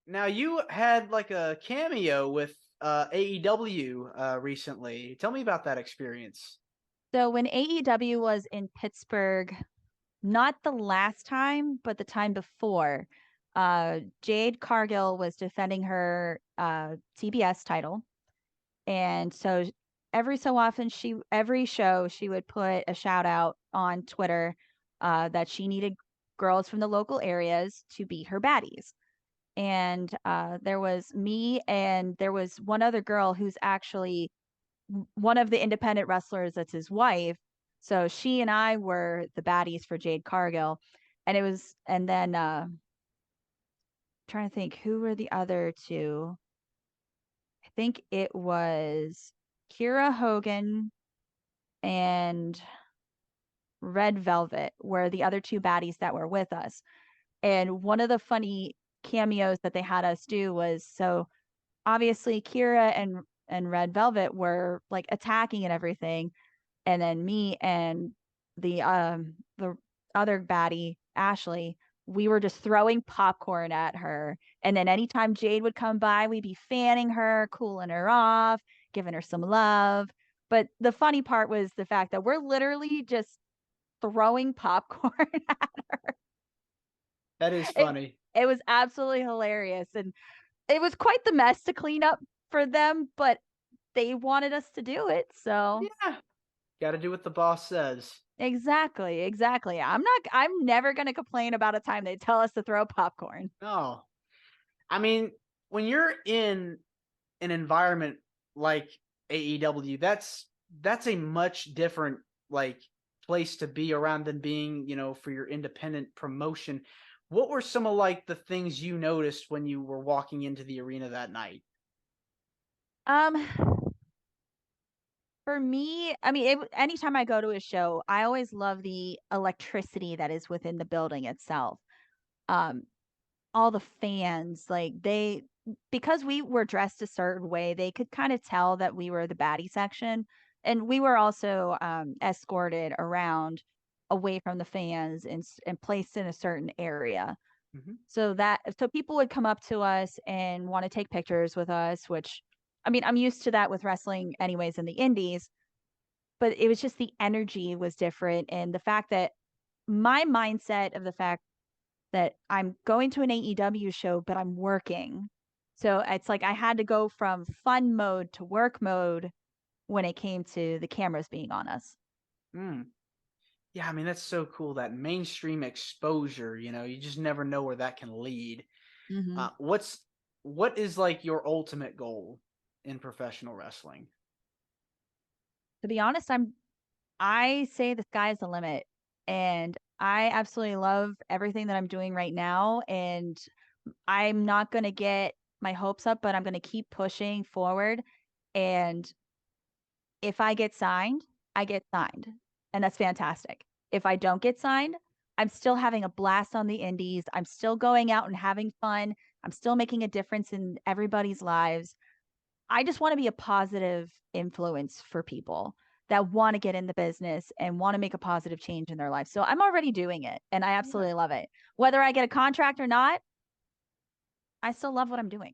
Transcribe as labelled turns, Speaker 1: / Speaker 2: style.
Speaker 1: Now you had like a cameo with AEW recently. Tell me about that experience.
Speaker 2: So when AEW was in Pittsburgh, not the last time, but the time before, Jade Cargill was defending her TBS title. And so every so often every show she would put a shout out on Twitter that she needed girls from the local areas to be her baddies. And there was me and there was one other girl who's actually one of the independent wrestlers that's his wife. So she and I were the baddies for Jade Cargill. And then trying to think who were the other two. I think it was Kira Hogan and Red Velvet were the other two baddies that were with us. And one of the funny cameos that they had us do was so obviously Kira and Red Velvet were like attacking and everything, and then me and the other baddie Ashley, we were just throwing popcorn at her, and then anytime Jade would come by, we'd be fanning her, cooling her off, giving her some love. But the funny part was the fact that we're literally just throwing popcorn at her.
Speaker 1: That is
Speaker 2: it,
Speaker 1: funny.
Speaker 2: it was absolutely hilarious, and it was quite the mess to clean up for them, but they wanted us to do it, so
Speaker 1: Yeah, got to do what the boss says.
Speaker 2: exactly, exactly. I'm never gonna complain about a time they tell us to throw popcorn.
Speaker 1: No, I mean when you're in an environment like AEW, that's a much different like place to be around than being, for your independent promotion. What were some of like the things you noticed when you were walking into the arena that night?
Speaker 2: Um, for me, I mean, anytime I go to a show, I always love the electricity that is within the building itself. Um, all the fans, like because we were dressed a certain way, they could kind of tell that we were the baddie section. And we were also escorted around away from the fans and placed in a certain area.
Speaker 1: Mhm.
Speaker 2: So people would come up to us and want to take pictures with us, which I mean, I'm used to that with wrestling anyways in the indies, but it was just the energy was different and the fact that my mindset of the fact that I'm going to an AEW show, but I'm working. So it's like I had to go from fun mode to work mode when it came to the cameras being on us.
Speaker 1: Mm. Yeah, I mean that's so cool, that mainstream exposure, you just never know where that can lead.
Speaker 2: Hmm.
Speaker 1: What is like your ultimate goal in professional wrestling?
Speaker 2: To be honest, I say the sky's the limit. And I absolutely love everything that I'm doing right now. And I'm not going to get my hopes up, but I'm going to keep pushing forward. And if I get signed, I get signed. And that's fantastic. If I don't get signed, I'm still having a blast on the indies. I'm still going out and having fun. I'm still making a difference in everybody's lives. I just want to be a positive influence for people that want to get in the business and want to make a positive change in their life. So I'm already doing it and I
Speaker 1: Yeah.
Speaker 2: absolutely love it. Whether I get a contract or not, I still love what I'm doing.